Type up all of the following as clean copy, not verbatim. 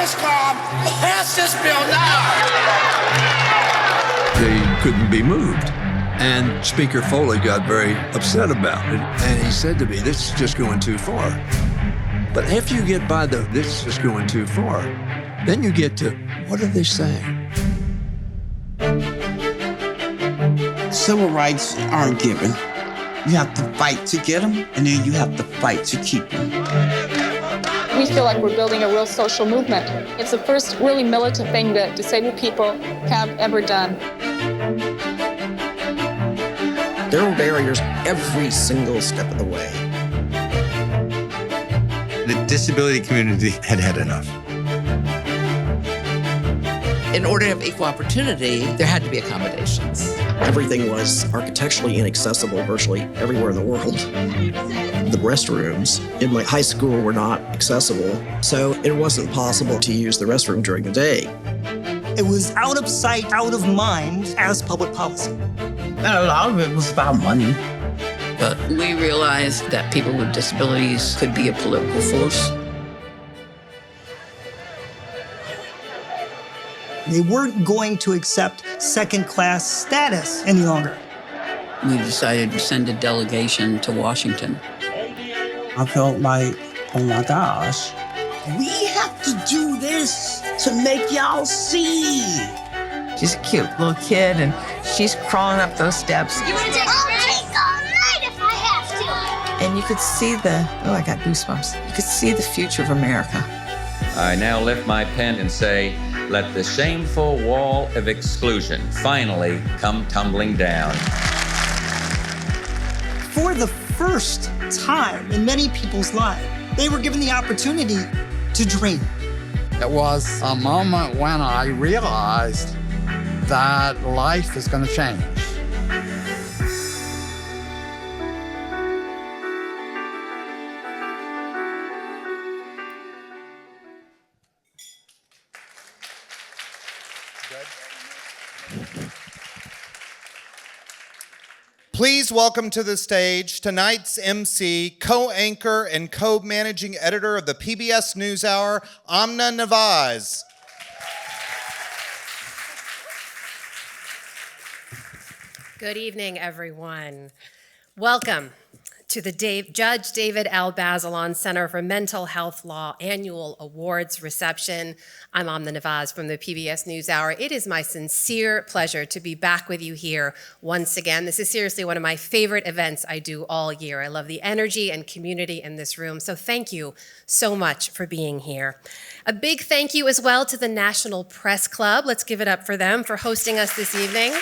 this car, pass this bill now. They couldn't be moved. And Speaker Foley got very upset about it. And he said to me, this is just going too far. But after you get by the, this is just going too far, then you get to, what are they saying? Civil rights aren't given. You have to fight to get them, and then you have to fight to keep them. We feel like we're building a real social movement. It's the first really militant thing that disabled people have ever done. There were barriers every single step of the way. The disability community had had enough. In order to have equal opportunity, there had to be accommodations. Everything was architecturally inaccessible virtually everywhere in the world. The restrooms in my high school were not accessible, so it wasn't possible to use the restroom during the day. It was out of sight, out of mind as public policy. And a lot of it was about money. But we realized that people with disabilities could be a political force. They weren't going to accept second-class status any longer. We decided to send a delegation to Washington. I felt like, oh my gosh, we have to do this to make y'all see. She's a cute little kid, and she's crawling up those steps. You want to take a I'll take all night if I have to. And you could see I got goosebumps. You could see the future of America. I now lift my pen and say, let the shameful wall of exclusion finally come tumbling down. For the first time in many people's lives, they were given the opportunity to dream. It was a moment when I realized that life is going to change. Please welcome to the stage tonight's MC, co-anchor and co-managing editor of the PBS NewsHour, Amna Nawaz. Good evening, everyone. Welcome to the Judge David L. Bazelon Center for Mental Health Law Annual Awards reception. I'm Amna Nawaz from the PBS NewsHour. It is my sincere pleasure to be back with you here once again. This is seriously one of my favorite events I do all year. I love the energy and community in this room, so thank you so much for being here. A big thank you as well to the National Press Club. Let's give it up for them for hosting us this evening.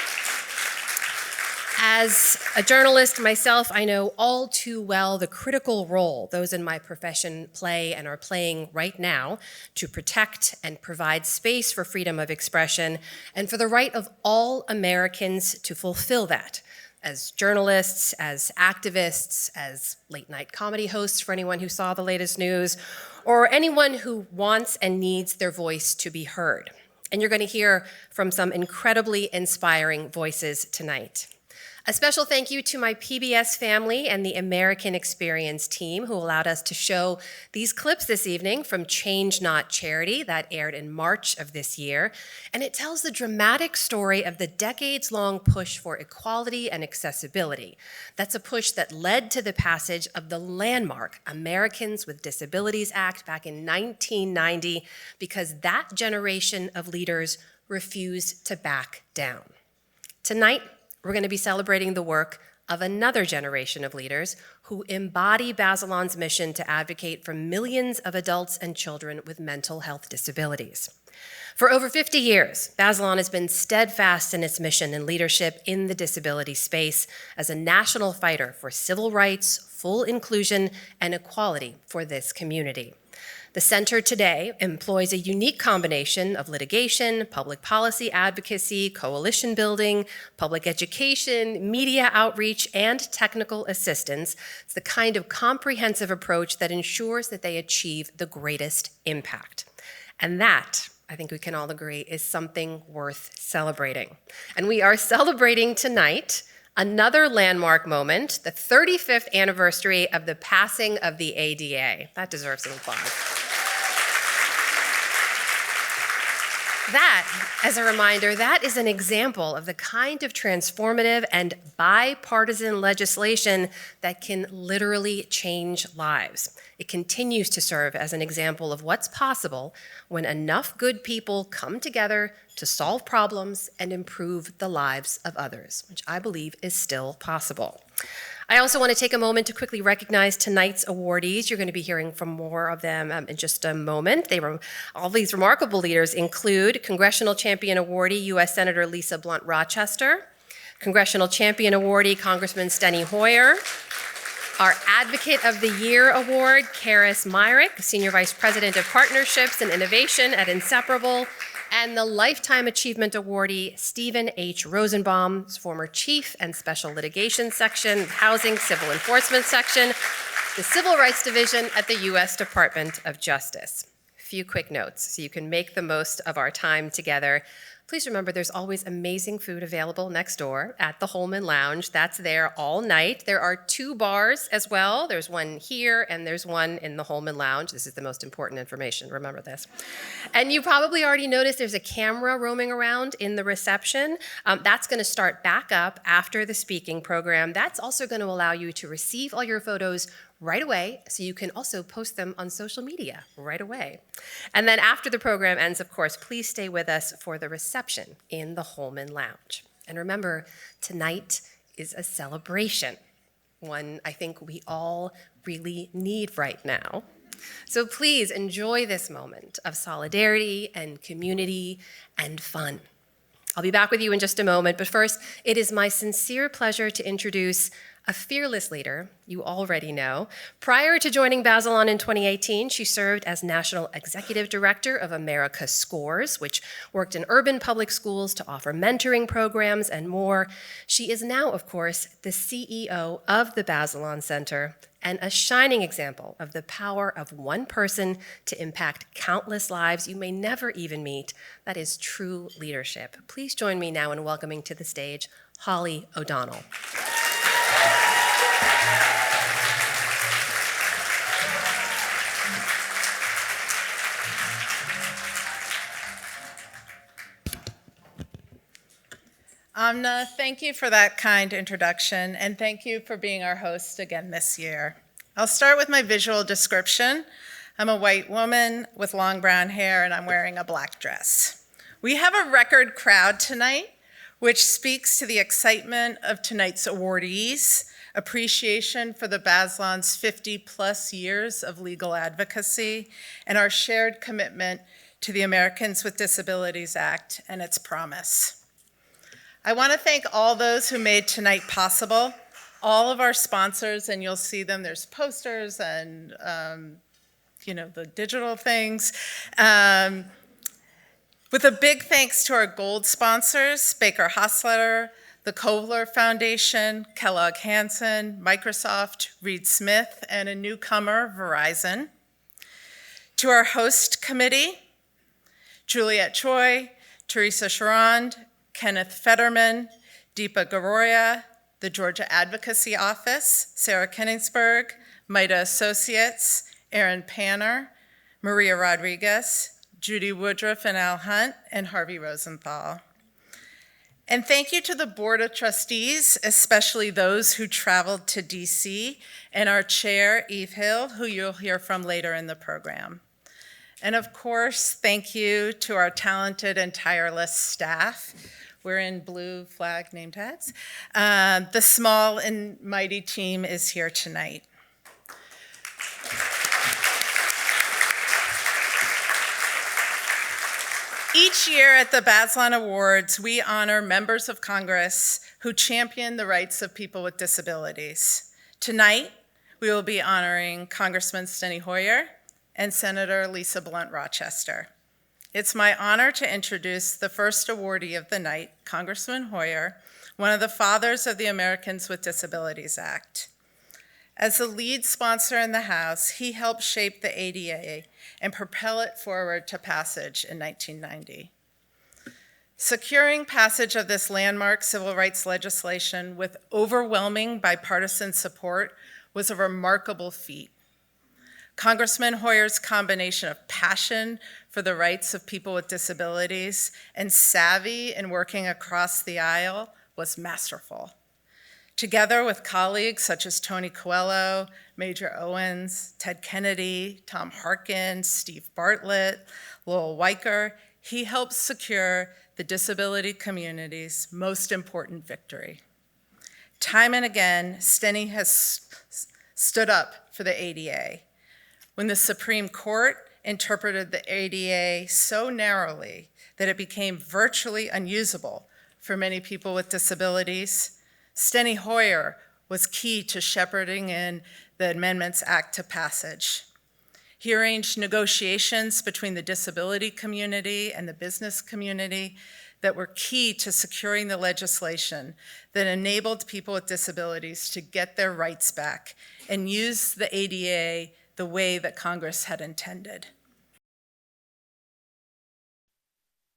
As a journalist myself, I know all too well the critical role those in my profession play and are playing right now to protect and provide space for freedom of expression and for the right of all Americans to fulfill that. As journalists, as activists, as late-night comedy hosts for anyone who saw the latest news, or anyone who wants and needs their voice to be heard. And you're going to hear from some incredibly inspiring voices tonight. A special thank you to my PBS family and the American Experience team who allowed us to show these clips this evening from Change Not Charity that aired in March of this year. And it tells the dramatic story of the decades-long push for equality and accessibility. That's a push that led to the passage of the landmark Americans with Disabilities Act back in 1990 because that generation of leaders refused to back down. Tonight, we're going to be celebrating the work of another generation of leaders who embody Bazelon's mission to advocate for millions of adults and children with mental health disabilities. For over 50 years, Bazelon has been steadfast in its mission and leadership in the disability space as a national fighter for civil rights, full inclusion, and equality for this community. The center today employs a unique combination of litigation, public policy advocacy, coalition building, public education, media outreach, and technical assistance. It's the kind of comprehensive approach that ensures that they achieve the greatest impact. And that, I think we can all agree, is something worth celebrating. And we are celebrating tonight another landmark moment, the 35th anniversary of the passing of the ADA. That deserves some applause. That, as a reminder, that is an example of the kind of transformative and bipartisan legislation that can literally change lives. It continues to serve as an example of what's possible when enough good people come together to solve problems and improve the lives of others, which I believe is still possible. I also want to take a moment to quickly recognize tonight's awardees. You're going to be hearing from more of them in just a moment. All these remarkable leaders include Congressional Champion Awardee, U.S. Senator Lisa Blunt Rochester, Congressional Champion Awardee, Congressman Steny Hoyer, our Advocate of the Year Award, Keris Myrick, Senior Vice President of Partnerships and Innovation at Inseparable, and the Lifetime Achievement Awardee, Stephen H. Rosenbaum, former Chief and Special Litigation Section, Housing Civil Enforcement Section, the Civil Rights Division at the U.S. Department of Justice. A few quick notes so you can make the most of our time together. Please remember there's always amazing food available next door at the Holman Lounge. That's there all night. There are 2 bars as well. There's one here and there's one in the Holman Lounge. This is the most important information, remember this. And you probably already noticed there's a camera roaming around in the reception. That's gonna start back up after the speaking program. That's also gonna allow you to receive all your photos right away, so you can also post them on social media right away. And then after the program ends, of course, please stay with us for the reception in the Holman Lounge. And remember, tonight is a celebration, one I think we all really need right now. So please enjoy this moment of solidarity and community and fun. I'll be back with you in just a moment, but first, it is my sincere pleasure to introduce a fearless leader you already know. Prior to joining Bazelon in 2018, she served as National Executive Director of America Scores, which worked in urban public schools to offer mentoring programs and more. She is now, of course, the CEO of the Bazelon Center and a shining example of the power of one person to impact countless lives you may never even meet. That is true leadership. Please join me now in welcoming to the stage Holly O'Donnell. Amna, thank you for that kind introduction, and thank you for being our host again this year. I'll start with my visual description. I'm a white woman with long brown hair, and I'm wearing a black dress. We have a record crowd tonight, which speaks to the excitement of tonight's awardees, appreciation for the Bazelon's 50+ years of legal advocacy, and our shared commitment to the Americans with Disabilities Act and its promise. I want to thank all those who made tonight possible, all of our sponsors, and you'll see them, there's posters and the digital things. With a big thanks to our gold sponsors, Baker Hostetler, the Kovler Foundation, Kellogg Hansen, Microsoft, Reed Smith, and a newcomer, Verizon. To our host committee, Juliette Choi, Teresa Sharand, Kenneth Fetterman, Deepa Garoya, the Georgia Advocacy Office, Sarah Kenningsberg, Maida Associates, Aaron Panner, Maria Rodriguez, Judy Woodruff and Al Hunt, and Harvey Rosenthal. And thank you to the Board of Trustees, especially those who traveled to DC, and our chair, Eve Hill, who you'll hear from later in the program. And of course, thank you to our talented and tireless staff. We're in blue flag name tags. The small and mighty team is here tonight. Each year at the Bazelon Awards, we honor members of Congress who champion the rights of people with disabilities. Tonight, we will be honoring Congressman Steny Hoyer and Senator Lisa Blunt Rochester. It's my honor to introduce the first awardee of the night, Congressman Hoyer, one of the fathers of the Americans with Disabilities Act. As the lead sponsor in the House, he helped shape the ADA and propel it forward to passage in 1990. Securing passage of this landmark civil rights legislation with overwhelming bipartisan support was a remarkable feat. Congressman Hoyer's combination of passion for the rights of people with disabilities and savvy in working across the aisle was masterful. Together with colleagues such as Tony Coelho, Major Owens, Ted Kennedy, Tom Harkin, Steve Bartlett, Lowell Weicker, he helped secure the disability community's most important victory. Time and again, Steny has stood up for the ADA. When the Supreme Court interpreted the ADA so narrowly that it became virtually unusable for many people with disabilities, Steny Hoyer was key to shepherding in the Amendments Act to passage. He arranged negotiations between the disability community and the business community that were key to securing the legislation that enabled people with disabilities to get their rights back and use the ADA the way that Congress had intended.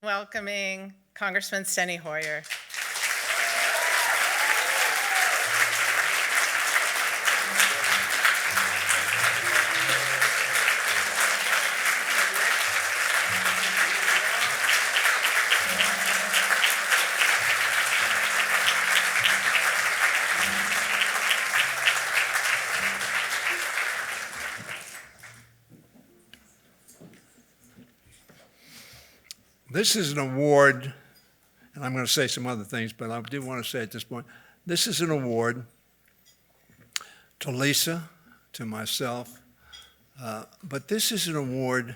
Welcoming Congressman Steny Hoyer. This is an award, and I'm going to say some other things, but I do want to say at this point, this is an award to Lisa, to myself, but this is an award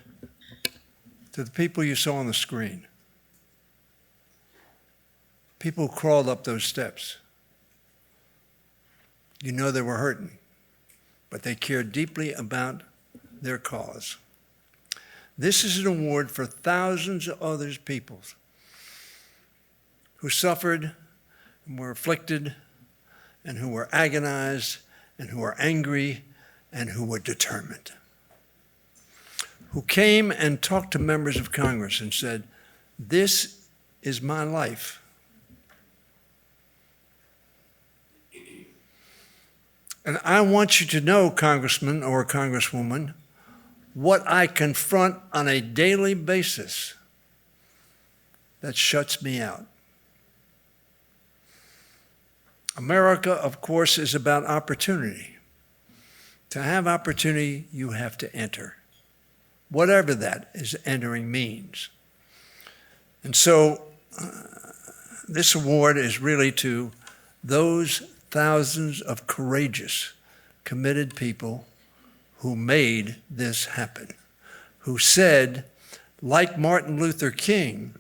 to the people you saw on the screen. People who crawled up those steps. You know they were hurting, but they cared deeply about their cause. This is an award for thousands of other people who suffered and were afflicted and who were agonized and who were angry and who were determined, who came and talked to members of Congress and said, "This is my life. And I want you to know, Congressman or Congresswoman, what I confront on a daily basis that shuts me out. America, of course, is about opportunity. To have opportunity, you have to enter, whatever that is entering means. And so this award is really to those thousands of courageous, committed people who made this happen, who said, like Martin Luther King,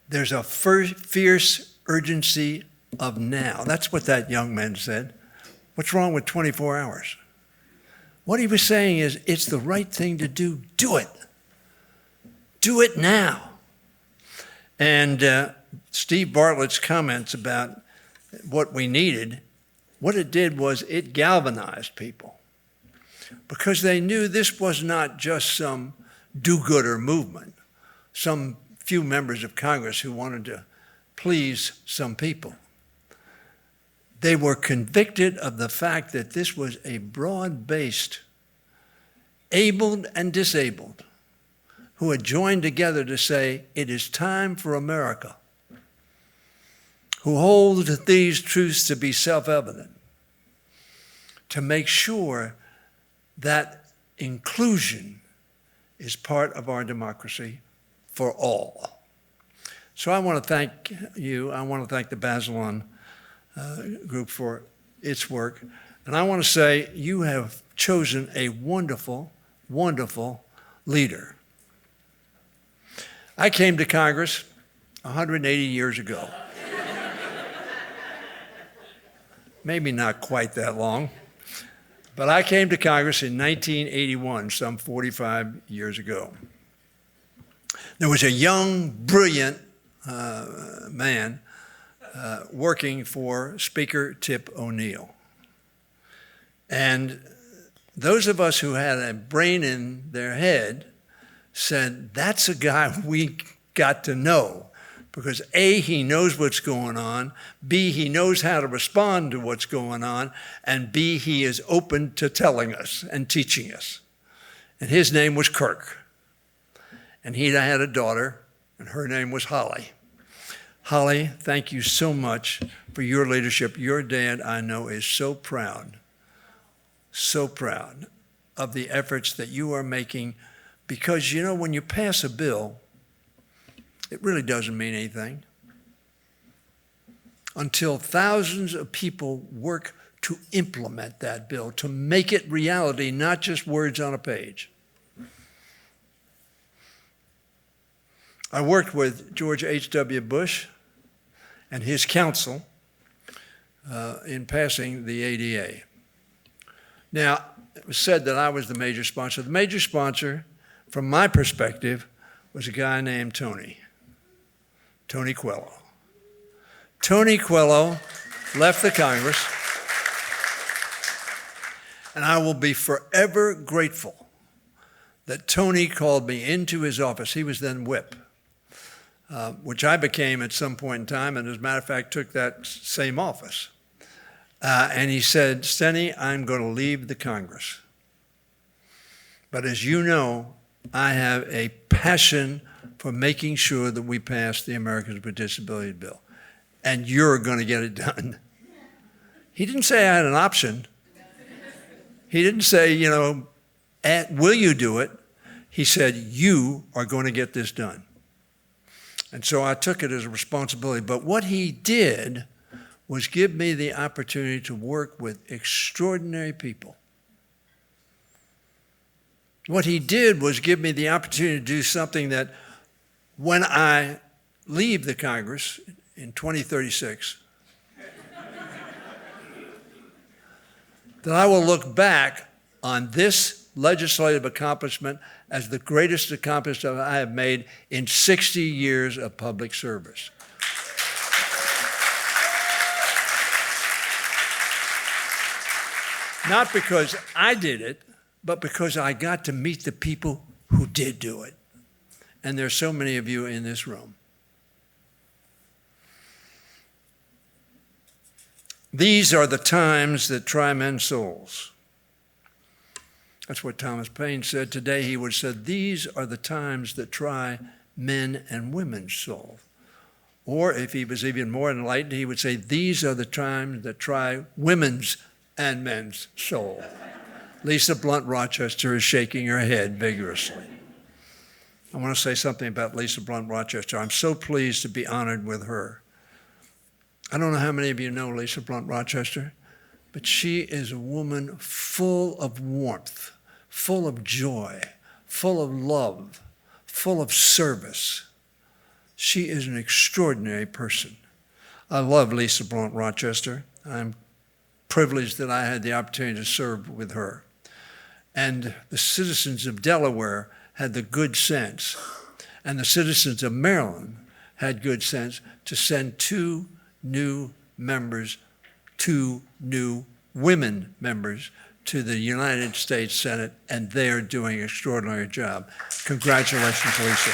there's a fierce urgency of now. That's what that young man said. What's wrong with 24 hours? What he was saying is, it's the right thing to do. Do it. Do it now. And Steve Bartlett's comments about what we needed, what it did was it galvanized people, because they knew this was not just some do-gooder movement, some few members of Congress who wanted to please some people. They were convicted of the fact that this was a broad-based, abled and disabled, who had joined together to say, it is time for America, who hold these truths to be self-evident, to make sure that inclusion is part of our democracy for all. So I want to thank you. I want to thank the Bazelon group for its work. And I want to say you have chosen a wonderful, wonderful leader. I came to Congress 180 years ago. Maybe not quite that long. But I came to Congress in 1981, some 45 years ago. There was a young, brilliant man working for Speaker Tip O'Neill. And those of us who had a brain in their head said, that's a guy we got to know, because A, he knows what's going on, B, he knows how to respond to what's going on, and B, he is open to telling us and teaching us. And his name was Kirk. And he had a daughter, and her name was Holly. Holly, thank you so much for your leadership. Your dad, I know, is so proud of the efforts that you are making, because, you know, when you pass a bill, it really doesn't mean anything until thousands of people work to implement that bill, to make it reality, not just words on a page. I worked with George H.W. Bush and his council in passing the ADA. Now, it was said that I was the major sponsor. The major sponsor, from my perspective, was a guy named Tony Coelho. Tony Coelho left the Congress, and I will be forever grateful that Tony called me into his office. He was then whip, which I became at some point in time, and as a matter of fact, took that same office. And he said, Steny, I'm going to leave the Congress. But as you know, I have a passion for making sure that we pass the Americans with Disabilities bill. And you're going to get it done. He didn't say I had an option. He didn't say, you know, will you do it? He said, you are going to get this done. And so I took it as a responsibility. But what he did was give me the opportunity to work with extraordinary people. What he did was give me the opportunity to do something that when I leave the Congress in 2036, that I will look back on this legislative accomplishment as the greatest accomplishment I have made in 60 years of public service. Not because I did it, but because I got to meet the people who did do it. And there's so many of you in this room. These are the times that try men's souls. That's what Thomas Paine said. Today he would have said, these are the times that try men and women's soul. Or if he was even more enlightened, he would say, these are the times that try women's and men's soul. Lisa Blunt Rochester is shaking her head vigorously. I want to say something about Lisa Blunt Rochester. I'm so pleased to be honored with her. I don't know how many of you know Lisa Blunt Rochester, but she is a woman full of warmth, full of joy, full of love, full of service. She is an extraordinary person. I love Lisa Blunt Rochester. I'm privileged that I had the opportunity to serve with her. And the citizens of Delaware had the good sense, and the citizens of Maryland had good sense to send two new women members to the United States Senate, and they're doing an extraordinary job. Congratulations, Lisa.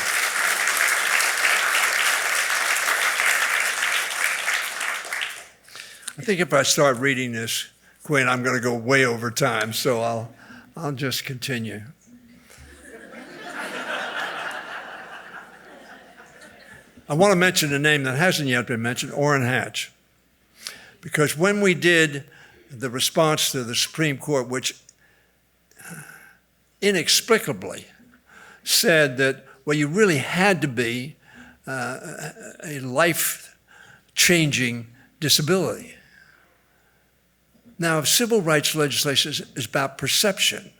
I think if I start reading this, Quinn, I'm going to go way over time, so I'll just continue. I want to mention a name that hasn't yet been mentioned, Orrin Hatch. Because when we did the response to the Supreme Court, which inexplicably said that, well, you really had to be a life-changing disability. Now, if civil rights legislation is about perception,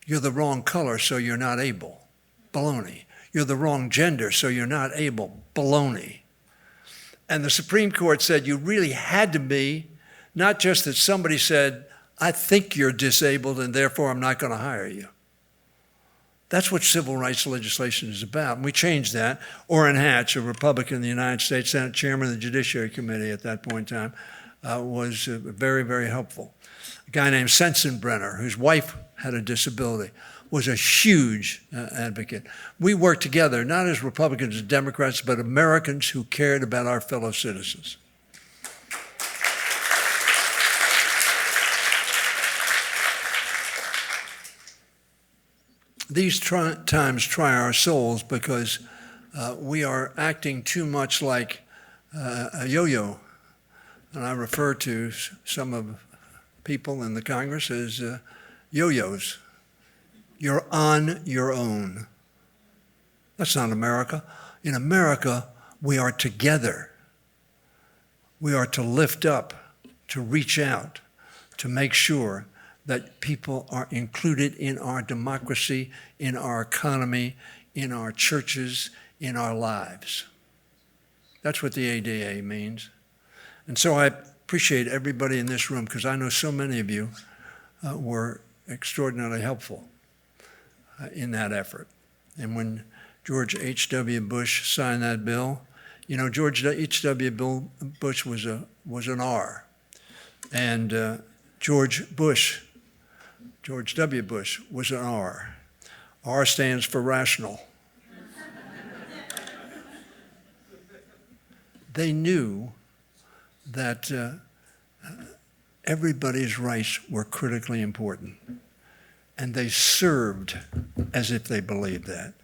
you're the wrong color, so you're not able. Baloney. You're the wrong gender, so you're not able. Baloney. And the Supreme Court said you really had to be, not just that somebody said, I think you're disabled and therefore I'm not going to hire you. That's what civil rights legislation is about. And we changed that. Orrin Hatch, a Republican in the United States Senate, chairman of the Judiciary Committee at that point in time, was very, very helpful. A guy named Sensenbrenner, whose wife had a disability. was a huge advocate. We worked together, not as Republicans and Democrats, but Americans who cared about our fellow citizens. These times try our souls because we are acting too much like a yo-yo. And I refer to some of people in the Congress as yo-yos. You're on your own. That's not America. In America, we are together. We are to lift up, to reach out, to make sure that people are included in our democracy, in our economy, in our churches, in our lives. That's what the ADA means. And so I appreciate everybody in this room, because I know so many of you were extraordinarily helpful in that effort. And when George H.W. Bush signed that bill, you know, George H.W. Bush was an R. And George W. Bush was an R. R stands for rational. They knew that everybody's rights were critically important. And they served as if they believed that.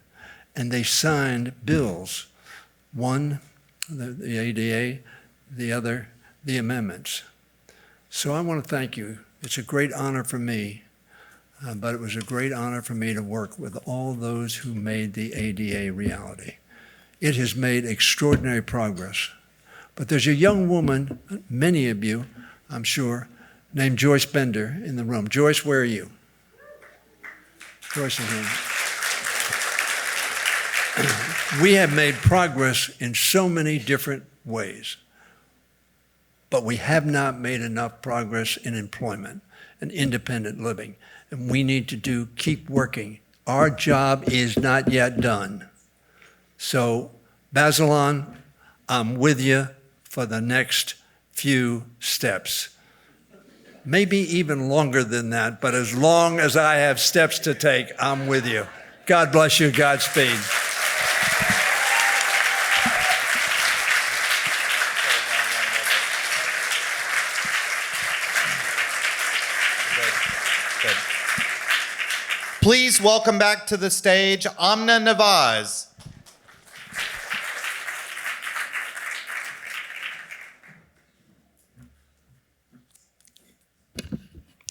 And they signed bills, one, the ADA, the other, the amendments. So I want to thank you. It's a great honor for me, but it was a great honor for me to work with all those who made the ADA reality. It has made extraordinary progress. But there's a young woman, many of you, I'm sure, named Joyce Bender in the room. Joyce, where are you? Joyce is here. We have made progress in so many different ways, but we have not made enough progress in employment and independent living. And we need to keep working. Our job is not yet done. So, Bazelon, I'm with you for the next few steps. Maybe even longer than that, but as long as I have steps to take, I'm with you. God bless you, Godspeed. Please welcome back to the stage Amna Nawaz.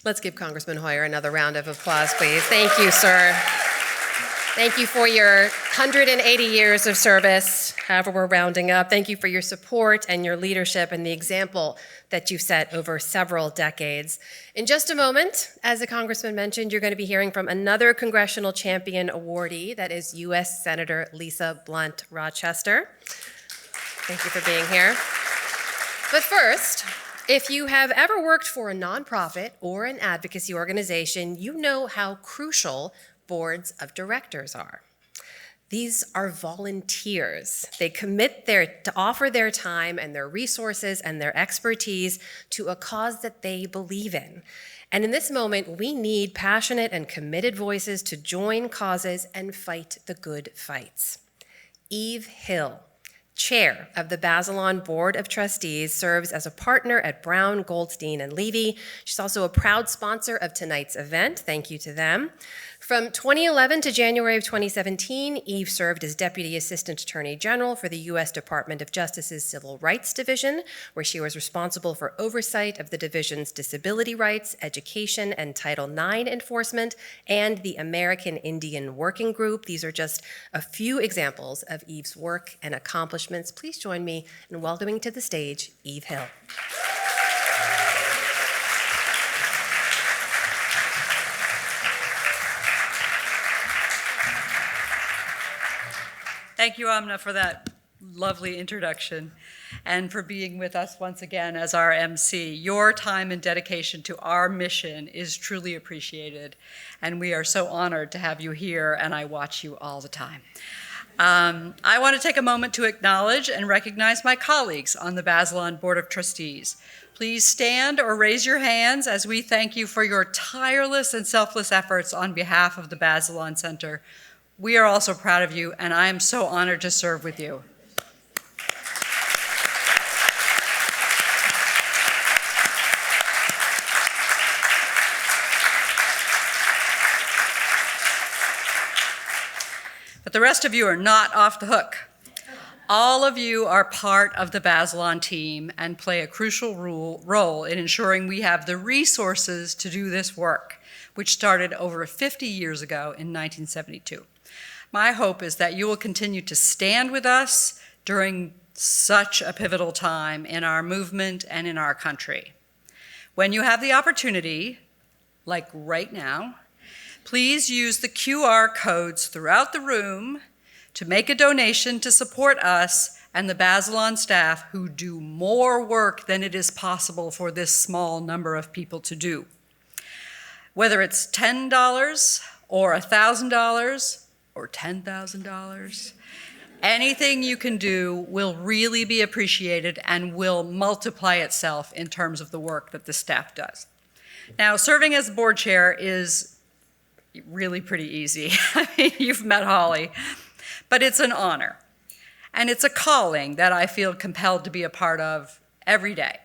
Let's give Congressman Hoyer another round of applause, please. Thank you, sir. Thank you for your 180 years of service, however we're rounding up. Thank you for your support and your leadership and the example that you've set over several decades. In just a moment, as the Congressman mentioned, you're going to be hearing from another Congressional Champion awardee, that is U.S. Senator Lisa Blunt Rochester. Thank you for being here. But first, if you have ever worked for a nonprofit or an advocacy organization, you know how crucial boards of directors are. These are volunteers. They commit to offer their time and their resources and their expertise to a cause that they believe in. And in this moment, we need passionate and committed voices to join causes and fight the good fights. Eve Hill, chair of the Bazelon Board of Trustees, serves as a partner at Brown, Goldstein, and Levy. She's also a proud sponsor of tonight's event. Thank you to them. From 2011 to January of 2017, Eve served as Deputy Assistant Attorney General for the U.S. Department of Justice's Civil Rights Division, where she was responsible for oversight of the division's disability rights, education, and Title IX enforcement, and the American Indian Working Group. These are just a few examples of Eve's work and accomplishments. Please join me in welcoming to the stage Eve Hill. Thank you, Amna, for that lovely introduction and for being with us once again as our MC. Your time and dedication to our mission is truly appreciated, and we are so honored to have you here, and I watch you all the time. I want to take a moment to acknowledge and recognize my colleagues on the Bazelon Board of Trustees. Please stand or raise your hands as we thank you for your tireless and selfless efforts on behalf of the Bazelon Center. We are also proud of you, and I am so honored to serve with you. But the rest of you are not off the hook. All of you are part of the Bazelon team and play a crucial role in ensuring we have the resources to do this work, which started over 50 years ago in 1972. My hope is that you will continue to stand with us during such a pivotal time in our movement and in our country. When you have the opportunity, like right now, please use the QR codes throughout the room to make a donation to support us and the Bazelon staff who do more work than it is possible for this small number of people to do. Whether it's $10 or $1,000 or $10,000, anything you can do will really be appreciated and will multiply itself in terms of the work that the staff does. Now, serving as board chair is really pretty easy. I mean, you've met Holly, but it's an honor. And it's a calling that I feel compelled to be a part of every day.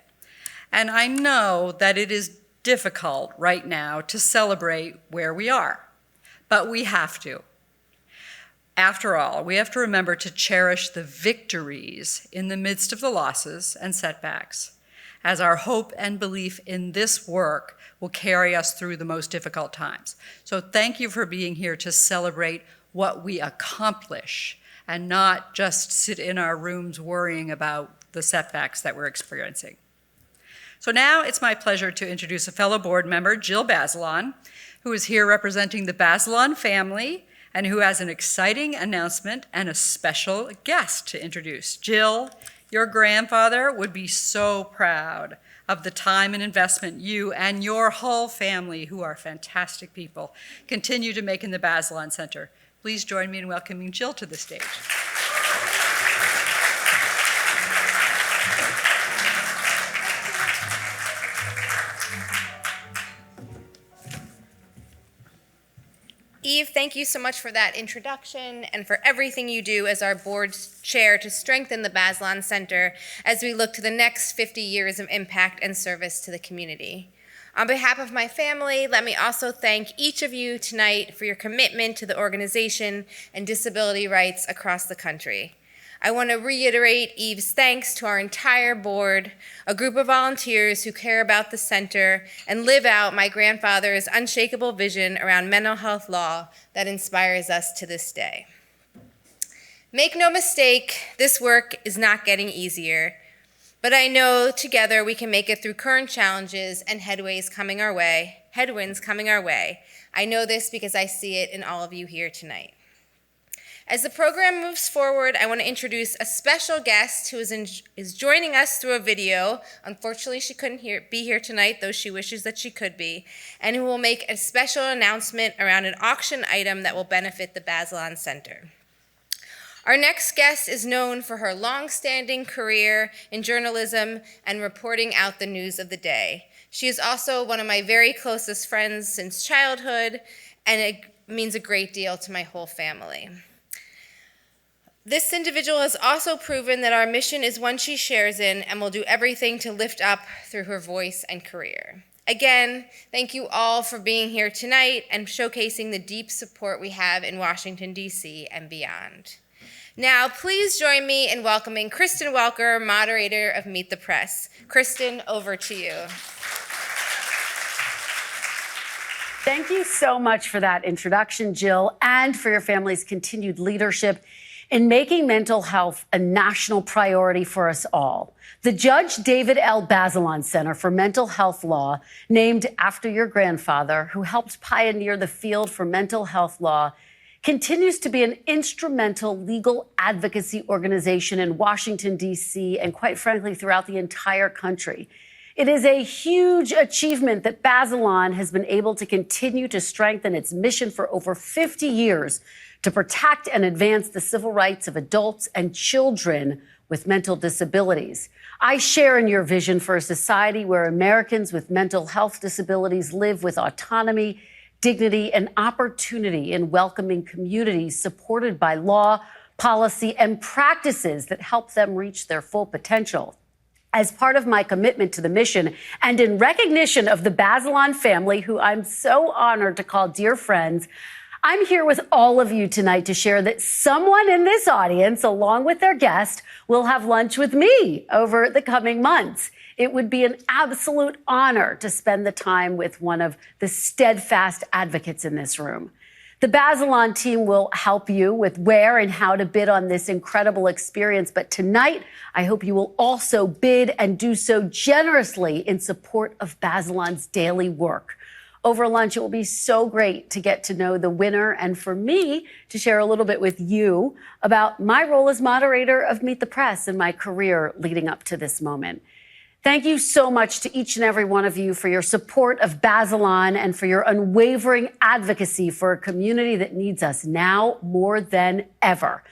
And I know that it is difficult right now to celebrate where we are, but we have to. After all, we have to remember to cherish the victories in the midst of the losses and setbacks, as our hope and belief in this work will carry us through the most difficult times. So thank you for being here to celebrate what we accomplish and not just sit in our rooms worrying about the setbacks that we're experiencing. So now it's my pleasure to introduce a fellow board member, Jill Bazelon, who is here representing the Bazelon family and who has an exciting announcement and a special guest to introduce. Jill, your grandfather would be so proud of the time and investment you and your whole family, who are fantastic people, continue to make in the Bazelon Center. Please join me in welcoming Jill to the stage. Eve, thank you so much for that introduction and for everything you do as our board chair to strengthen the Bazelon Center as we look to the next 50 years of impact and service to the community. On behalf of my family, let me also thank each of you tonight for your commitment to the organization and disability rights across the country. I want to reiterate Eve's thanks to our entire board, a group of volunteers who care about the center and live out my grandfather's unshakable vision around mental health law that inspires us to this day. Make no mistake, this work is not getting easier, but I know together we can make it through current challenges and headwinds coming our way. I know this because I see it in all of you here tonight. As the program moves forward, I want to introduce a special guest who is joining us through a video. Unfortunately, she couldn't be here tonight, though she wishes that she could be, and who will make a special announcement around an auction item that will benefit the Bazelon Center. Our next guest is known for her long-standing career in journalism and reporting out the news of the day. She is also one of my very closest friends since childhood, and it means a great deal to my whole family. This individual has also proven that our mission is one she shares in and will do everything to lift up through her voice and career. Again, thank you all for being here tonight and showcasing the deep support we have in Washington, D.C. and beyond. Now, please join me in welcoming Kristen Welker, moderator of Meet the Press. Kristen, over to you. Thank you so much for that introduction, Jill, and for your family's continued leadership in making mental health a national priority for us all. The Judge David L. Bazelon Center for Mental Health Law, named after your grandfather, who helped pioneer the field for mental health law, continues to be an instrumental legal advocacy organization in Washington, D.C., and quite frankly, throughout the entire country. It is a huge achievement that Bazelon has been able to continue to strengthen its mission for over 50 years to protect and advance the civil rights of adults and children with mental disabilities. I share in your vision for a society where Americans with mental health disabilities live with autonomy, dignity, and opportunity in welcoming communities supported by law, policy, and practices that help them reach their full potential. As part of my commitment to the mission and in recognition of the Bazelon family, who I'm so honored to call dear friends, I'm here with all of you tonight to share that someone in this audience, along with their guest, will have lunch with me over the coming months. It would be an absolute honor to spend the time with one of the steadfast advocates in this room. The Bazelon team will help you with where and how to bid on this incredible experience. But tonight, I hope you will also bid and do so generously in support of Bazelon's daily work. Over lunch, it will be so great to get to know the winner and for me to share a little bit with you about my role as moderator of Meet the Press and my career leading up to this moment. Thank you so much to each and every one of you for your support of Bazelon and for your unwavering advocacy for a community that needs us now more than ever.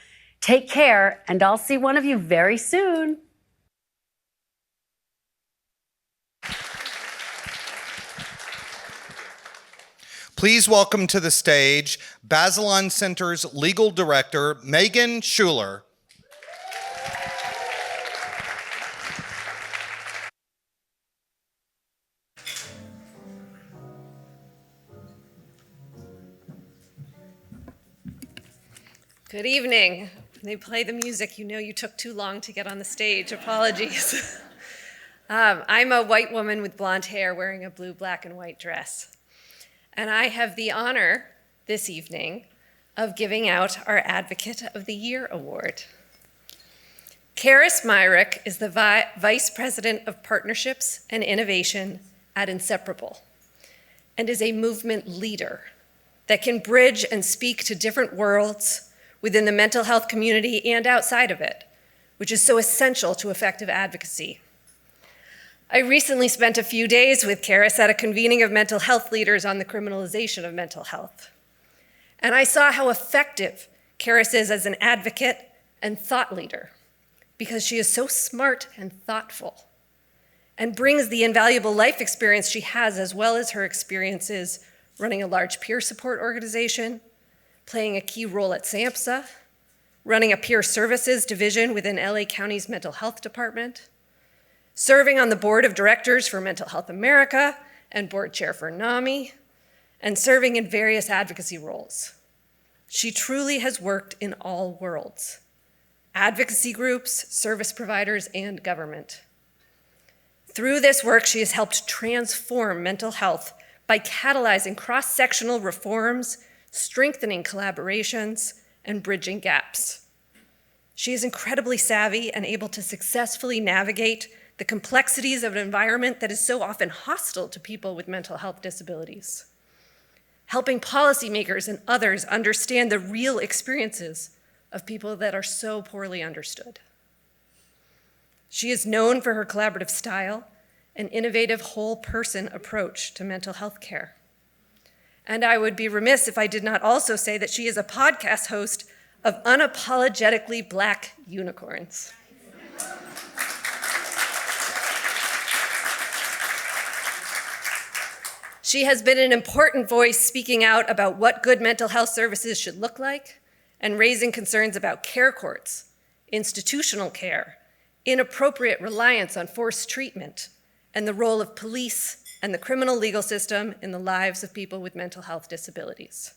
Take care, and I'll see one of you very soon. Please welcome to the stage Bazelon Center's legal director, Megan Schuler. Good evening. When they play the music, you know you took too long to get on the stage. Apologies. I'm a white woman with blonde hair wearing a blue, black, and white dress. And I have the honor this evening of giving out our Advocate of the Year Award. Keris Myrick is the Vice President of Partnerships and Innovation at Inseparable and is a movement leader that can bridge and speak to different worlds within the mental health community and outside of it, which is so essential to effective advocacy. I recently spent a few days with Keris at a convening of mental health leaders on the criminalization of mental health. And I saw how effective Keris is as an advocate and thought leader because she is so smart and thoughtful and brings the invaluable life experience she has as well as her experiences running a large peer support organization, playing a key role at SAMHSA, running a peer services division within LA County's mental health department, serving on the board of directors for Mental Health America and board chair for NAMI, and serving in various advocacy roles. She truly has worked in all worlds: advocacy groups, service providers, and government. Through this work, she has helped transform mental health by catalyzing cross-sectional reforms, strengthening collaborations, and bridging gaps. She is incredibly savvy and able to successfully navigate the complexities of an environment that is so often hostile to people with mental health disabilities, helping policymakers and others understand the real experiences of people that are so poorly understood. She is known for her collaborative style and innovative whole-person approach to mental health care. And I would be remiss if I did not also say that she is a podcast host of Unapologetically Black Unicorns. She has been an important voice speaking out about what good mental health services should look like and raising concerns about care courts, institutional care, inappropriate reliance on forced treatment, and the role of police and the criminal legal system in the lives of people with mental health disabilities.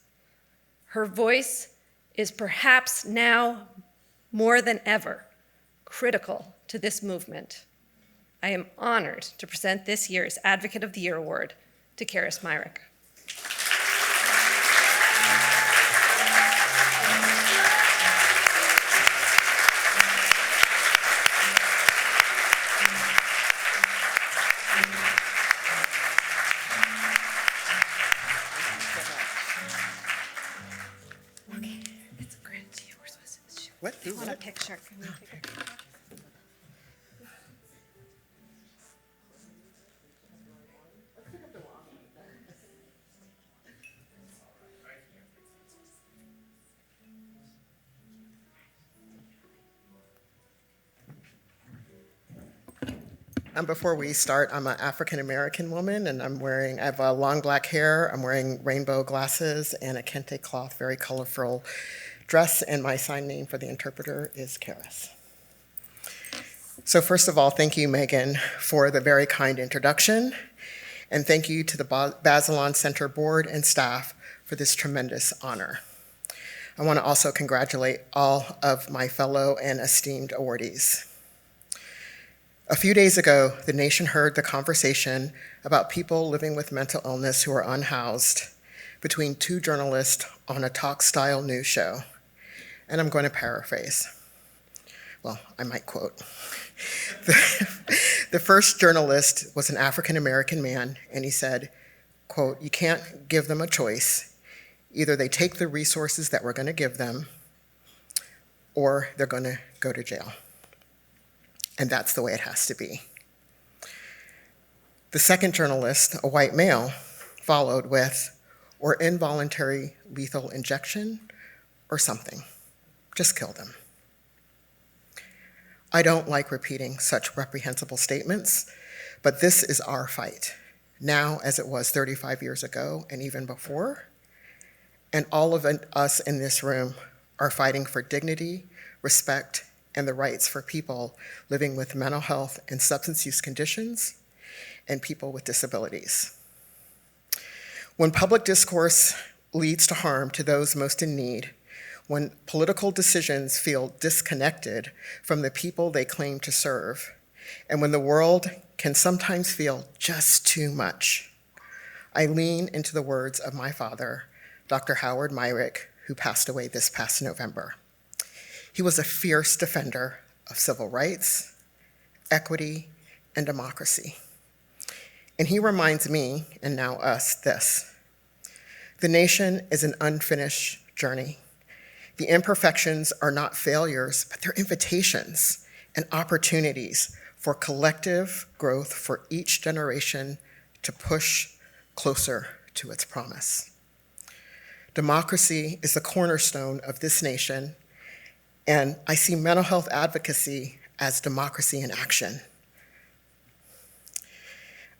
Her voice is perhaps now more than ever critical to this movement. I am honored to present this year's Advocate of the Year Award to Keris Myrick. Okay, it's a grant to you. We're supposed to. What? I want a picture. Can we take a picture? Before we start, I'm an African-American woman, and I have long black hair, I'm wearing rainbow glasses and a kente cloth, very colorful dress, and my sign name for the interpreter is Keris. So first of all, thank you, Megan, for the very kind introduction, and thank you to the Bazelon Center board and staff for this tremendous honor. I want to also congratulate all of my fellow and esteemed awardees. A few days ago, the nation heard the conversation about people living with mental illness who are unhoused between two journalists on a talk-style news show. And I'm going to paraphrase. Well, I might quote. The first journalist was an African-American man, and he said, quote, "You can't give them a choice. Either they take the resources that we're going to give them, or they're going to go to jail. And that's the way it has to be." The second journalist, a white male, followed with, "Or involuntary lethal injection, or something. Just kill them." I don't like repeating such reprehensible statements, but this is our fight, now as it was 35 years ago and even before. And all of us in this room are fighting for dignity, respect, and the rights for people living with mental health and substance use conditions and people with disabilities. When public discourse leads to harm to those most in need, when political decisions feel disconnected from the people they claim to serve, and when the world can sometimes feel just too much, I lean into the words of my father, Dr. Howard Myrick, who passed away this past November. He was a fierce defender of civil rights, equity, and democracy. And he reminds me, and now us, this: the nation is an unfinished journey. The imperfections are not failures, but they're invitations and opportunities for collective growth for each generation to push closer to its promise. Democracy is the cornerstone of this nation, and I see mental health advocacy as democracy in action.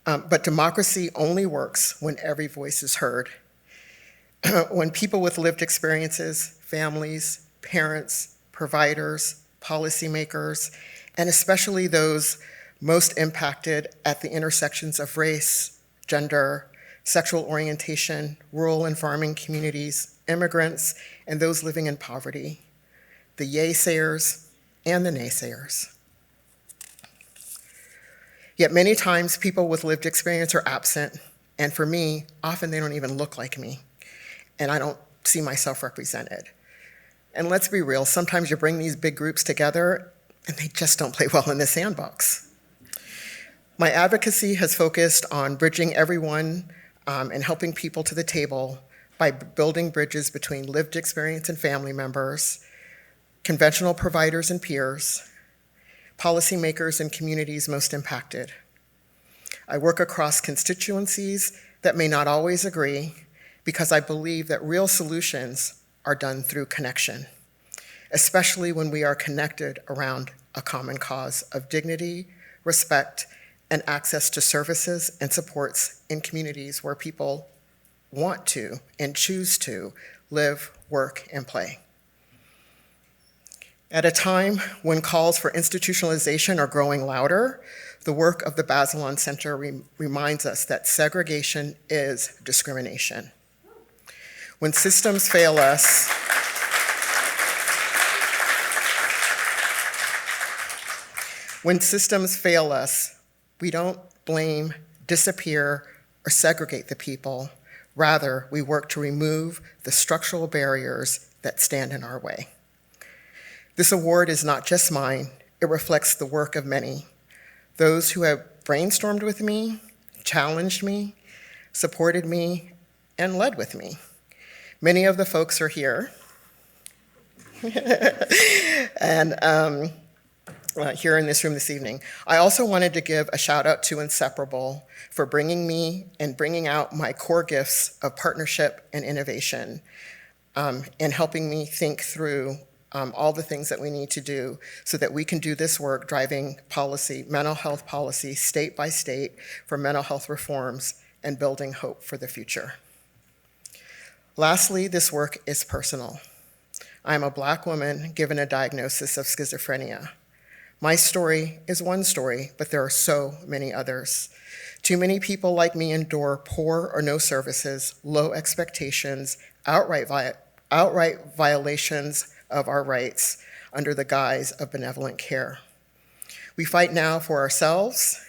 But democracy only works when every voice is heard. When people with lived experiences, families, parents, providers, policymakers, and especially those most impacted at the intersections of race, gender, sexual orientation, rural and farming communities, immigrants, and those living in poverty, the yay-sayers and the naysayers. Yet many times people with lived experience are absent, and for me, often they don't even look like me, and I don't see myself represented. And let's be real, sometimes you bring these big groups together and they just don't play well in the sandbox. My advocacy has focused on bridging everyone and helping people to the table by building bridges between lived experience and family members, conventional providers and peers, policymakers and communities most impacted. I work across constituencies that may not always agree because I believe that real solutions are done through connection, especially when we are connected around a common cause of dignity, respect, and access to services and supports in communities where people want to and choose to live, work, and play. At a time when calls for institutionalization are growing louder, the work of the Bazelon Center reminds us that segregation is discrimination. When systems fail us, we don't blame, disappear, or segregate the people. Rather, we work to remove the structural barriers that stand in our way. This award is not just mine, it reflects the work of many, those who have brainstormed with me, challenged me, supported me, and led with me. Many of the folks are here, and here in this room this evening. I also wanted to give a shout out to Inseparable for bringing me and bringing out my core gifts of partnership and innovation, and helping me think through all the things that we need to do so that we can do this work driving policy, mental health policy, state by state for mental health reforms and building hope for the future. Lastly, this work is personal. I am a Black woman given a diagnosis of schizophrenia. My story is one story, but there are so many others. Too many people like me endure poor or no services, low expectations, outright violations of our rights under the guise of benevolent care. We fight now for ourselves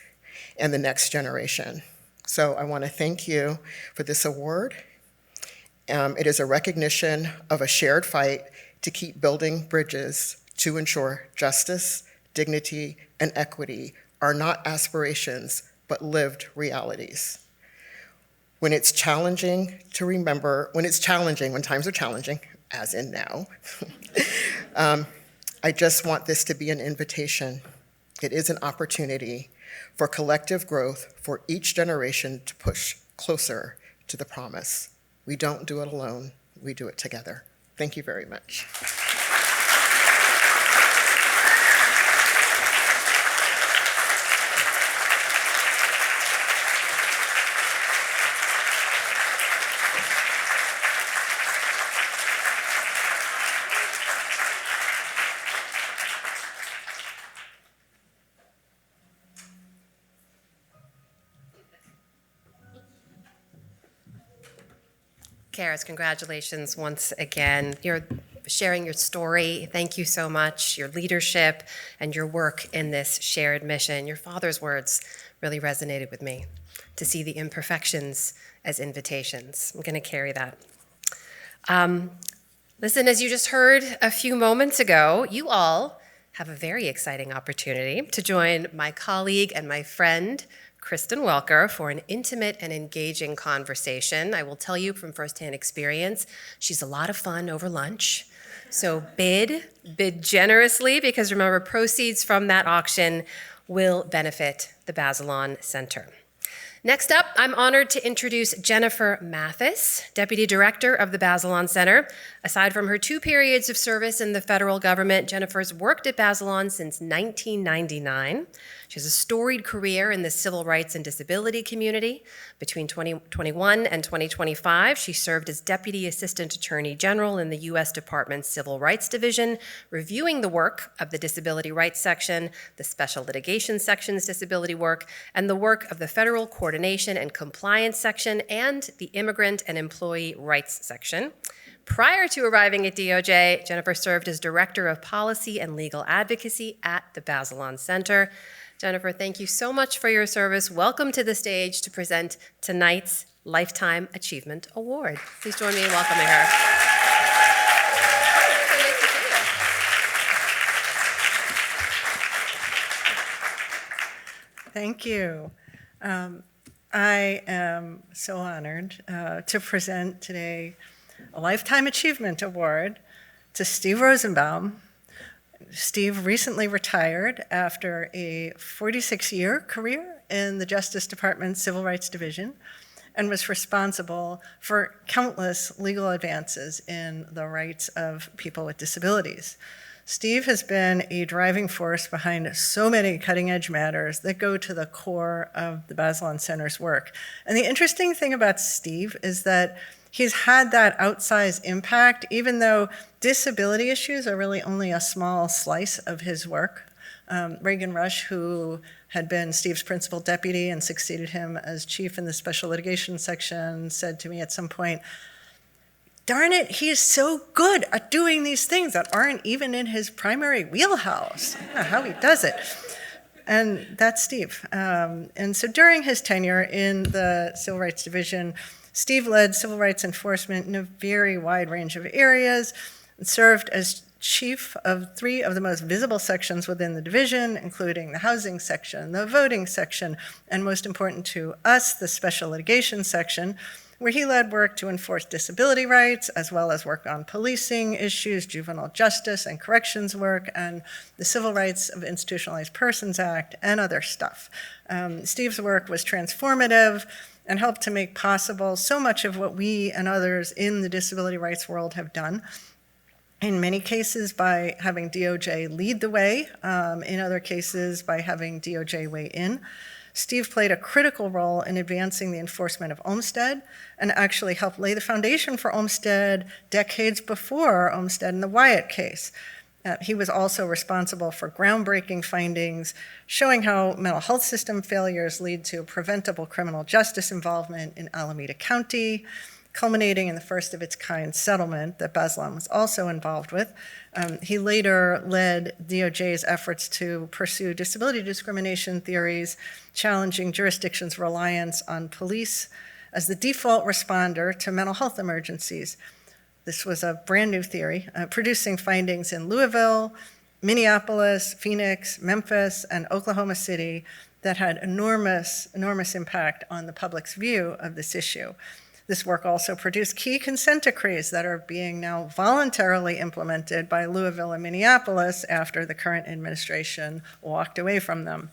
and the next generation. So I want to thank you for this award. It is a recognition of a shared fight to keep building bridges to ensure justice, dignity, and equity are not aspirations, but lived realities. When it's challenging to remember, when times are challenging, as in now, I just want this to be an invitation. It is an opportunity for collective growth for each generation to push closer to the promise. We don't do it alone, we do it together. Thank you very much. Keris, congratulations once again. You're sharing your story. Thank you so much. Your leadership and your work in this shared mission. Your father's words really resonated with me, to see the imperfections as invitations. I'm going to carry that. Listen, as you just heard a few moments ago, you all have a very exciting opportunity to join my colleague and my friend, Kristen Welker, for an intimate and engaging conversation. I will tell you from firsthand experience, she's a lot of fun over lunch. So bid generously, because remember, proceeds from that auction will benefit the Bazelon Center. Next up, I'm honored to introduce Jennifer Mathis, Deputy Director of the Bazelon Center. Aside from her 2 periods of service in the federal government, Jennifer's worked at Bazelon since 1999. She has a storied career in the civil rights and disability community. Between 2021 and 2025, she served as Deputy Assistant Attorney General in the U.S. Department's Civil Rights Division, reviewing the work of the Disability Rights Section, the Special Litigation Section's disability work, and the work of the Federal Coordination and Compliance Section and the Immigrant and Employee Rights Section. Prior to arriving at DOJ, Jennifer served as Director of Policy and Legal Advocacy at the Bazelon Center. Jennifer, thank you so much for your service. Welcome to the stage to present tonight's Lifetime Achievement Award. Please join me in welcoming her. Thank you. I am so honored to present today a Lifetime Achievement Award to Steve Rosenbaum. Steve recently retired after a 46-year career in the Justice Department's Civil Rights Division and was responsible for countless legal advances in the rights of people with disabilities. Steve has been a driving force behind so many cutting-edge matters that go to the core of the Bazelon Center's work. And the interesting thing about Steve is that he's had that outsized impact, even though disability issues are really only a small slice of his work. Reagan Rush, who had been Steve's principal deputy and succeeded him as chief in the Special Litigation Section, said to me at some point, "Darn it, he's so good at doing these things that aren't even in his primary wheelhouse. I don't know how he does it." And that's Steve. And so during his tenure in the Civil Rights Division, Steve led civil rights enforcement in a very wide range of areas and served as chief of 3 of the most visible sections within the division, including the housing section, the voting section, and most important to us, the special litigation section, where he led work to enforce disability rights, as well as work on policing issues, juvenile justice and corrections work, and the Civil Rights of Institutionalized Persons Act, and other stuff. Steve's work was transformative and helped to make possible so much of what we and others in the disability rights world have done. in many cases by having DOJ lead the way, in other cases by having DOJ weigh in. Steve played a critical role in advancing the enforcement of Olmstead and actually helped lay the foundation for Olmstead decades before Olmstead and the Wyatt case. He was also responsible for groundbreaking findings showing how mental health system failures lead to preventable criminal justice involvement in Alameda County, culminating in the first of its kind settlement that Bazelon was also involved with. He later led DOJ's efforts to pursue disability discrimination theories, challenging jurisdictions' reliance on police as the default responder to mental health emergencies. This was a brand new theory, producing findings in Louisville, Minneapolis, Phoenix, Memphis, and Oklahoma City that had enormous impact on the public's view of this issue. This work also produced key consent decrees that are being now voluntarily implemented by Louisville and Minneapolis after the current administration walked away from them.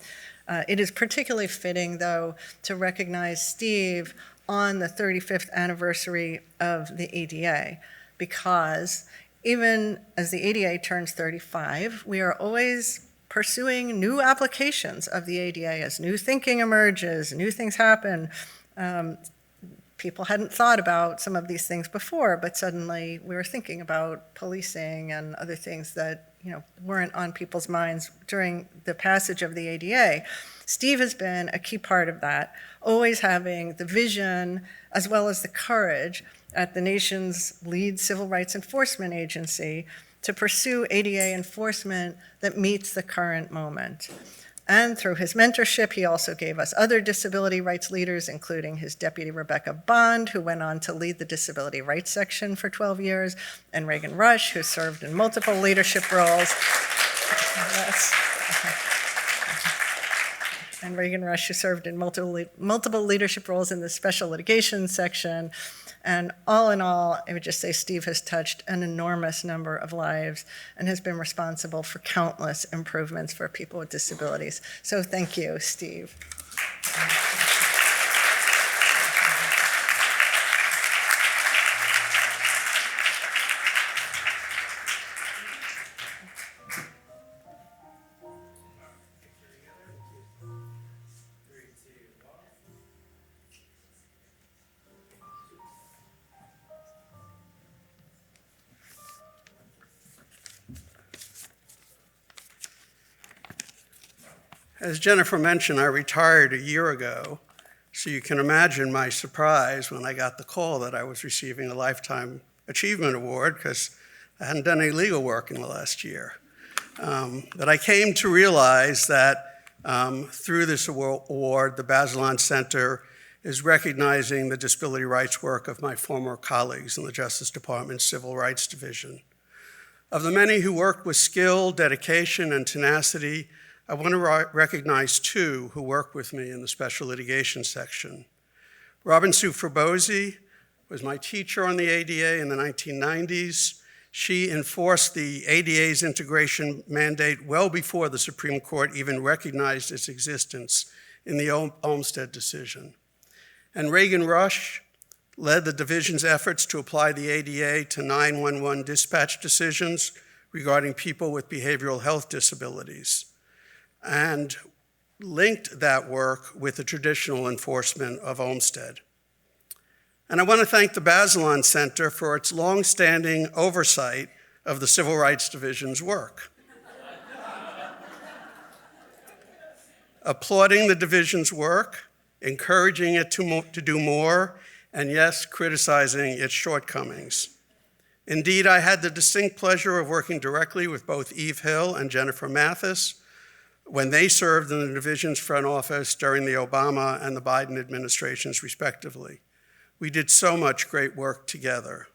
It is particularly fitting, though, to recognize Steve on the 35th anniversary of the ADA, because even as the ADA turns 35, we are always pursuing new applications of the ADA as new thinking emerges, new things happen. People hadn't thought about some of these things before, but suddenly we were thinking about policing and other things that weren't on people's minds during the passage of the ADA. Steve has been a key part of that, always having the vision as well as the courage at the nation's lead civil rights enforcement agency to pursue ADA enforcement that meets the current moment. And through his mentorship, he also gave us other disability rights leaders, including his deputy Rebecca Bond, who went on to lead the disability rights section for 12 years, and Reagan Rush, who served in multiple leadership roles. Yes. And Reagan Rush, who served in multiple leadership roles in the special litigation section. And all in all, I would just say Steve has touched an enormous number of lives and has been responsible for countless improvements for people with disabilities. So thank you, Steve. As Jennifer mentioned, I retired a year ago, so you can imagine my surprise when I got the call that I was receiving a Lifetime Achievement Award, because I hadn't done any legal work in the last year. But I came to realize that through this award, the Bazelon Center is recognizing the disability rights work of my former colleagues in the Justice Department's Civil Rights Division. Of the many who worked with skill, dedication, and tenacity, I want to recognize two who worked with me in the special litigation section. Robin Sue Frabozzi was my teacher on the ADA in the 1990s. She enforced the ADA's integration mandate well before the Supreme Court even recognized its existence in the Olmstead decision. And Reagan Rush led the division's efforts to apply the ADA to 911 dispatch decisions regarding people with behavioral health disabilities, and linked that work with the traditional enforcement of Olmstead. And I want to thank the Bazelon Center for its longstanding oversight of the Civil Rights Division's work. Applauding the division's work, encouraging it to do more, and yes, criticizing its shortcomings. Indeed, I had the distinct pleasure of working directly with both Eve Hill and Jennifer Mathis when they served in the division's front office during the Obama and the Biden administrations, respectively. We did so much great work together.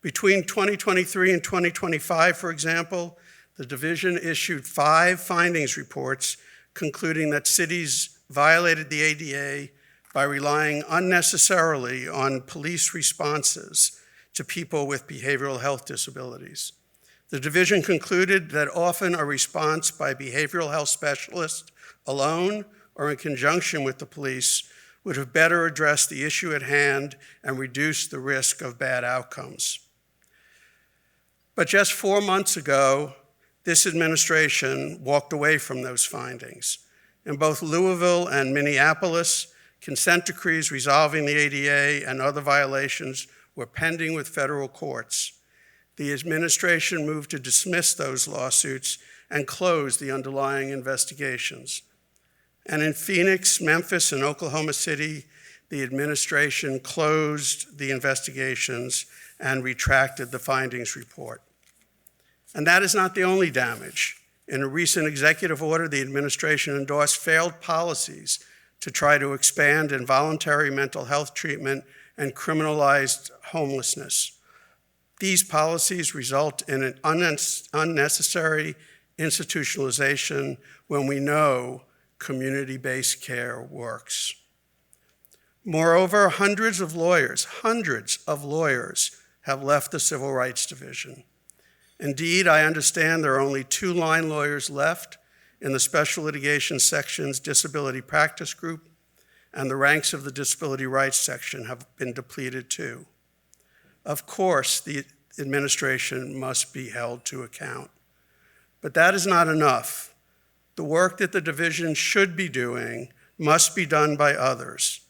Between 2023 and 2025, for example, the division issued 5 findings reports concluding that cities violated the ADA by relying unnecessarily on police responses to people with behavioral health disabilities. The division concluded that often a response by behavioral health specialists alone or in conjunction with the police would have better addressed the issue at hand and reduced the risk of bad outcomes. But just 4 months ago, this administration walked away from those findings. In both Louisville and Minneapolis, consent decrees resolving the ADA and other violations were pending with federal courts. The administration moved to dismiss those lawsuits and close the underlying investigations. And in Phoenix, Memphis, and Oklahoma City, the administration closed the investigations and retracted the findings report. And that is not the only damage. In a recent executive order, the administration endorsed failed policies to try to expand involuntary mental health treatment and criminalized homelessness. These policies result in an unnecessary institutionalization when we know community-based care works. Moreover, hundreds of lawyers have left the Civil Rights Division. Indeed, I understand there are only 2 line lawyers left in the Special Litigation Section's Disability Practice Group, and the ranks of the Disability Rights Section have been depleted too. Of course, the administration must be held to account. But that is not enough. The work that the division should be doing must be done by others.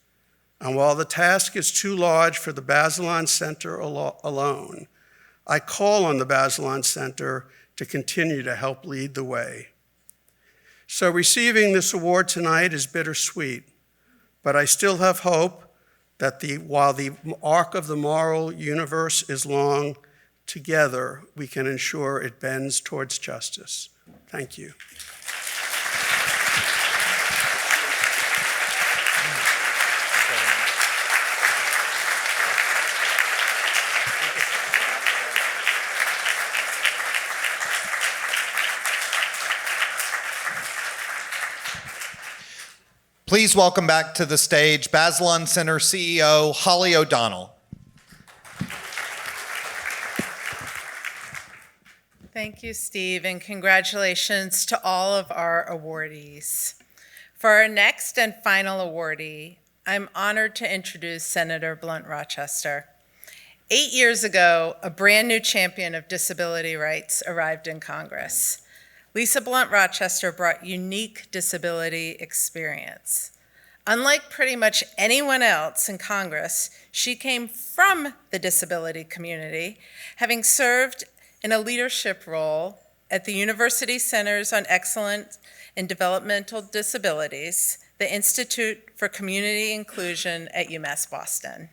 And while the task is too large for the Bazelon Center alone, I call on the Bazelon Center to continue to help lead the way. So receiving this award tonight is bittersweet, but I still have hope that while the arc of the moral universe is long, together we can ensure it bends towards justice. Thank you. Please welcome back to the stage Bazelon Center CEO Holly O'Donnell. Thank you, Steve, and congratulations to all of our awardees. For our next and final awardee, I'm honored to introduce Senator Blunt Rochester. 8 years ago, a brand new champion of disability rights arrived in Congress. Lisa Blunt Rochester brought unique disability experience. Unlike pretty much anyone else in Congress, she came from the disability community, having served in a leadership role at the University Centers on Excellence in Developmental Disabilities, the Institute for Community Inclusion at UMass Boston.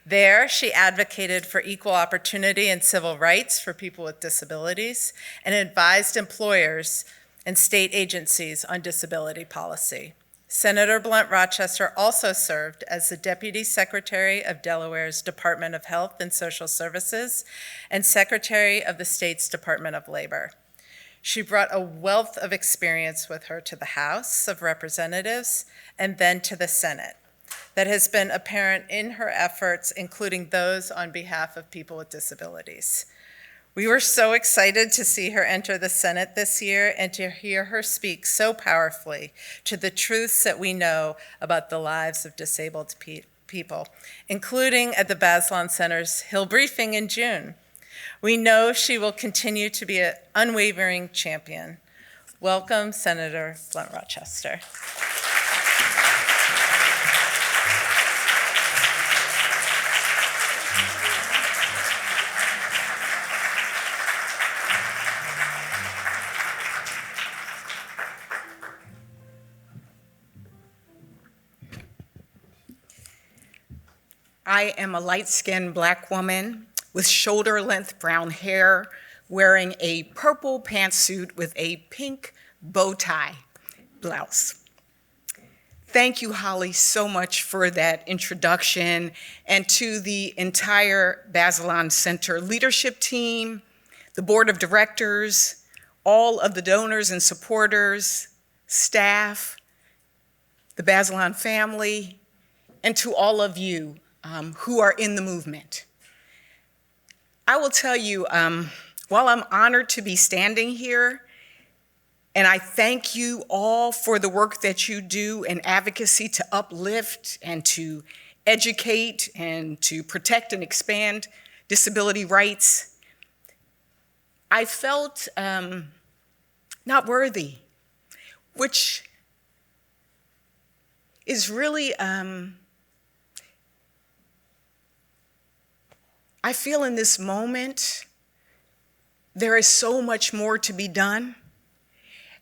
There, she advocated for equal opportunity and civil rights for people with disabilities and advised employers and state agencies on disability policy. Senator Blunt Rochester also served as the Deputy Secretary of Delaware's Department of Health and Social Services and Secretary of the state's Department of Labor. She brought a wealth of experience with her to the House of Representatives and then to the Senate that has been apparent in her efforts, including those on behalf of people with disabilities. We were so excited to see her enter the Senate this year and to hear her speak so powerfully to the truths that we know about the lives of disabled people, including at the Bazelon Center's Hill Briefing in June. We know she will continue to be an unwavering champion. Welcome, Senator Blunt Rochester. I am a light-skinned Black woman with shoulder-length brown hair, wearing a purple pantsuit with a pink bow tie blouse. Thank you, Holly, so much for that introduction, and to the entire Bazelon Center leadership team, the board of directors, all of the donors and supporters, staff, the Bazelon family, and to all of you who are in the movement. I will tell you, while I'm honored to be standing here, and I thank you all for the work that you do in advocacy to uplift and to educate and to protect and expand disability rights, I felt not worthy, which is really, I feel in this moment, there is so much more to be done.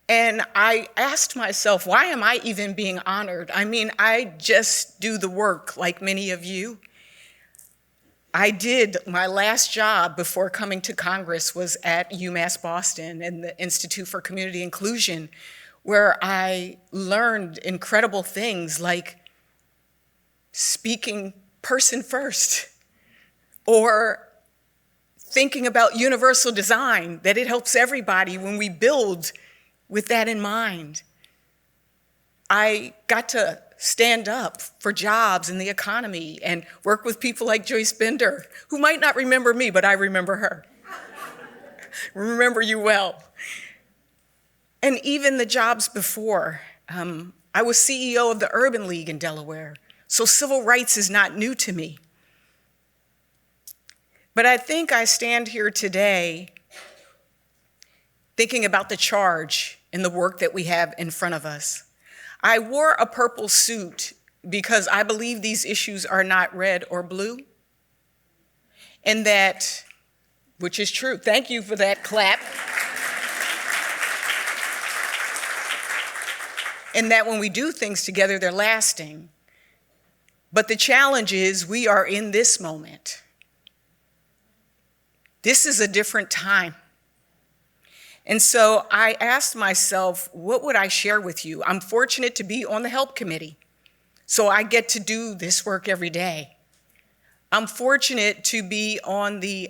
And I asked myself, why am I even being honored? I mean, I just do the work like many of you. I did, my last job before coming to Congress was at UMass Boston and the Institute for Community Inclusion, where I learned incredible things like speaking person first, or thinking about universal design, that it helps everybody when we build with that in mind. I got to stand up for jobs in the economy and work with people like Joyce Bender, who might not remember me, but I remember her. Remember you well. And even the jobs before, I was CEO of the Urban League in Delaware, so civil rights is not new to me. But I think I stand here today thinking about the charge and the work that we have in front of us. I wore a purple suit because I believe these issues are not red or blue, and that, which is true. Thank you for that clap. And that when we do things together, they're lasting. But the challenge is we are in this moment. This is a different time. And so I asked myself, what would I share with you? I'm fortunate to be on the Help Committee, so I get to do this work every day. I'm fortunate to be on the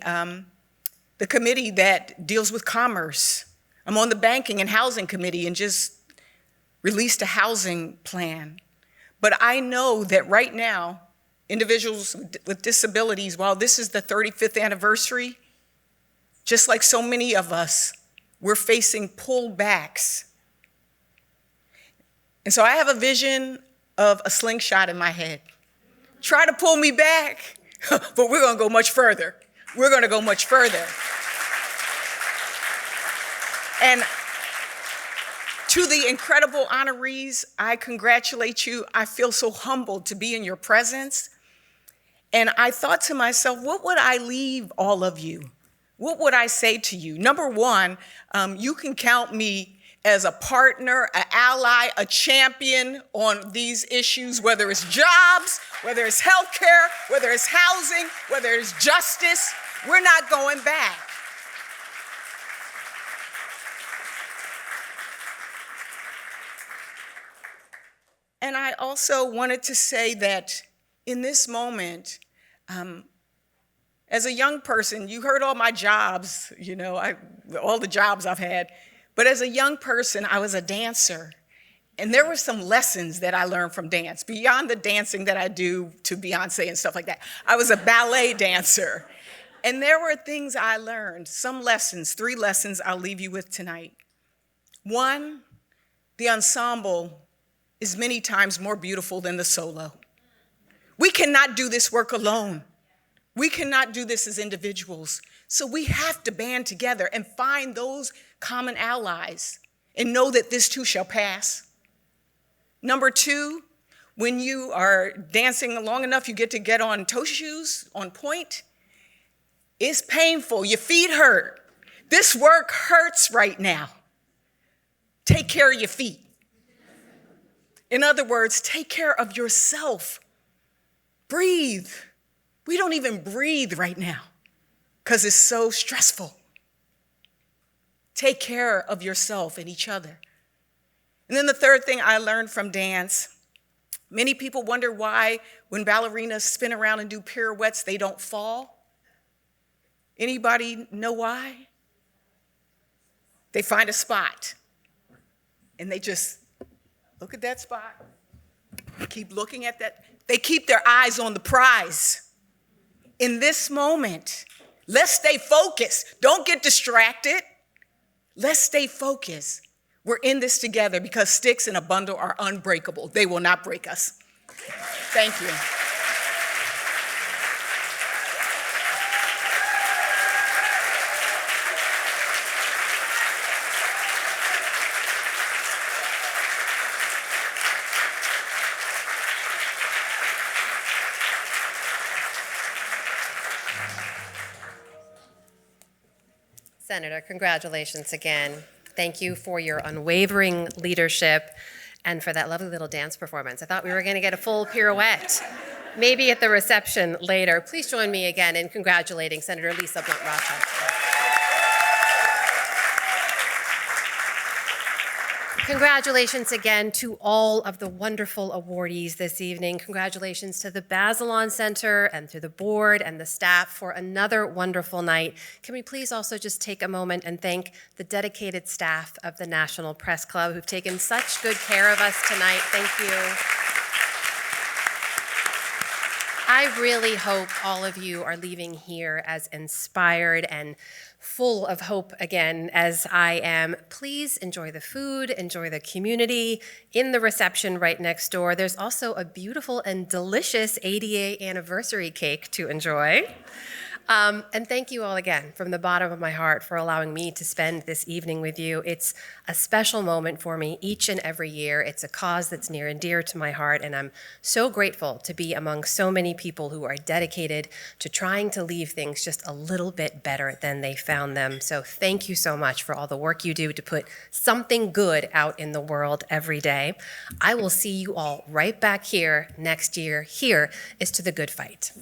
committee that deals with commerce. I'm on the Banking and Housing Committee and just released a housing plan. But I know that right now, individuals with disabilities, while this is the 35th anniversary, just like so many of us, we're facing pullbacks. And so I have a vision of a slingshot in my head. Try to pull me back, but we're gonna go much further. We're gonna go much further. And to the incredible honorees, I congratulate you. I feel so humbled to be in your presence. And I thought to myself, what would I leave all of you? What would I say to you? Number one, you can count me as a partner, an ally, a champion on these issues, whether it's jobs, whether it's healthcare, whether it's housing, whether it's justice. We're not going back. And I also wanted to say that in this moment, as a young person, you heard all my jobs, you know, all the jobs I've had. But as a young person, I was a dancer. And there were some lessons that I learned from dance, beyond the dancing that I do to Beyonce and stuff like that. I was a ballet dancer. And there were things I learned, some lessons, 3 lessons I'll leave you with tonight. One, the ensemble is many times more beautiful than the solo. We cannot do this work alone. We cannot do this as individuals. So we have to band together and find those common allies and know that this too shall pass. Number 2, when you are dancing long enough, you get to get on toe shoes, on point. It's painful, your feet hurt. This work hurts right now. Take care of your feet. In other words, take care of yourself. Breathe. We don't even breathe right now because it's so stressful. Take care of yourself and each other. And then the third thing I learned from dance, many people wonder why when ballerinas spin around and do pirouettes, they don't fall. Anybody know why? They find a spot and they just look at that spot, keep looking at that. They keep their eyes on the prize. In this moment, let's stay focused. Don't get distracted. Let's stay focused. We're in this together because sticks in a bundle are unbreakable. They will not break us. Thank you. Senator, congratulations again. Thank you for your unwavering leadership and for that lovely little dance performance. I thought we were going to get a full pirouette, maybe at the reception later. Please join me again in congratulating Senator Lisa Blunt Rochester. Congratulations again to all of the wonderful awardees this evening. Congratulations to the Bazelon Center and to the board and the staff for another wonderful night. Can we please also just take a moment and thank the dedicated staff of the National Press Club who've taken such good care of us tonight. Thank you. I really hope all of you are leaving here as inspired and full of hope again as I am. Please enjoy the food, enjoy the community in the reception right next door. There's also a beautiful and delicious ADA anniversary cake to enjoy. And thank you all again from the bottom of my heart for allowing me to spend this evening with you. It's a special moment for me each and every year. It's a cause that's near and dear to my heart, and I'm so grateful to be among so many people who are dedicated to trying to leave things just a little bit better than they found them. So thank you so much for all the work you do to put something good out in the world every day. I will see you all right back here next year. Here is to the good fight.